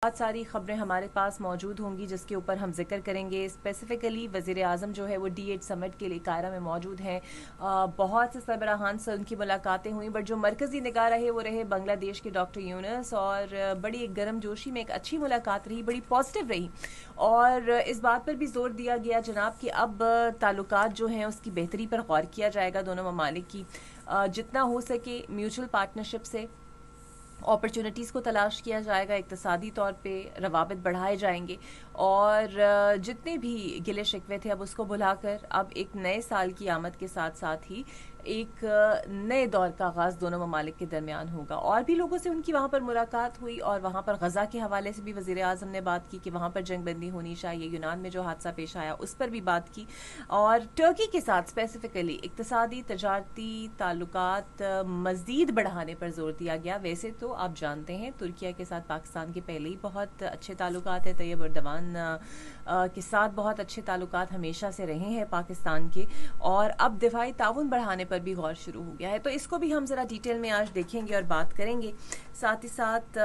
बहुत सारी खबरें हमारे पास मौजूद होंगी जिसके ऊपर हम जिक्र करेंगे। स्पेसिफ़िकली वज़ीर आज़म जो है वो D8 समिट के लिए कायरा में मौजूद हैं। बहुत से सरबराहान से उनकी मुलाकातें हुई, बट जो मरकज़ी निगाह रहे वो रहे बांग्लादेश के डॉक्टर यूनुस, और बड़ी एक गर्म जोशी में एक अच्छी मुलाकात रही, बड़ी पॉजिटिव रही। और इस बात पर भी जोर दिया गया जनाब कि अब ताल्लुकात जो हैं उसकी बेहतरी पर गौर किया जाएगा दोनों ममालिक की। जितना हो सके म्यूचुअल पार्टनरशिप से अपॉर्चुनिटीज़ को तलाश किया जाएगा, इक़्तिसादी तौर पे रवाबित बढ़ाए जाएंगे, और जितने भी गिले शिकवे थे अब उसको भुलाकर अब एक नए साल की आमद के साथ साथ ही एक नए दौर का आगाज़ दोनों ममालिक के दरमियान होगा। और भी लोगों से उनकी वहाँ पर मुलाकात हुई, और वहाँ पर गज़ा के हवाले से भी वज़ीर आज़म ने बात की कि वहाँ पर जंग बंदी होनी चाहिए। यूनान में जो हादसा पेश आया उस पर भी बात की, और टर्की के साथ स्पेसिफ़िकली इक़्तिसादी तजारती ताल्लुकात मज़ीद बढ़ाने पर जोर दिया गया। वैसे तो आप जानते हैं तुर्किया के साथ पाकिस्तान के पहले ही बहुत अच्छे ताल्लुकात हैं, तैयब एर्दोगान के साथ बहुत अच्छे ताल्लुकात हमेशा से रहे हैं पाकिस्तान के, और अब दिफाई ताउन बढ़ाने पर भी गौर शुरू हो गया है। तो इसको भी हम ज़रा डिटेल में आज देखेंगे और बात करेंगे। साथ ही साथ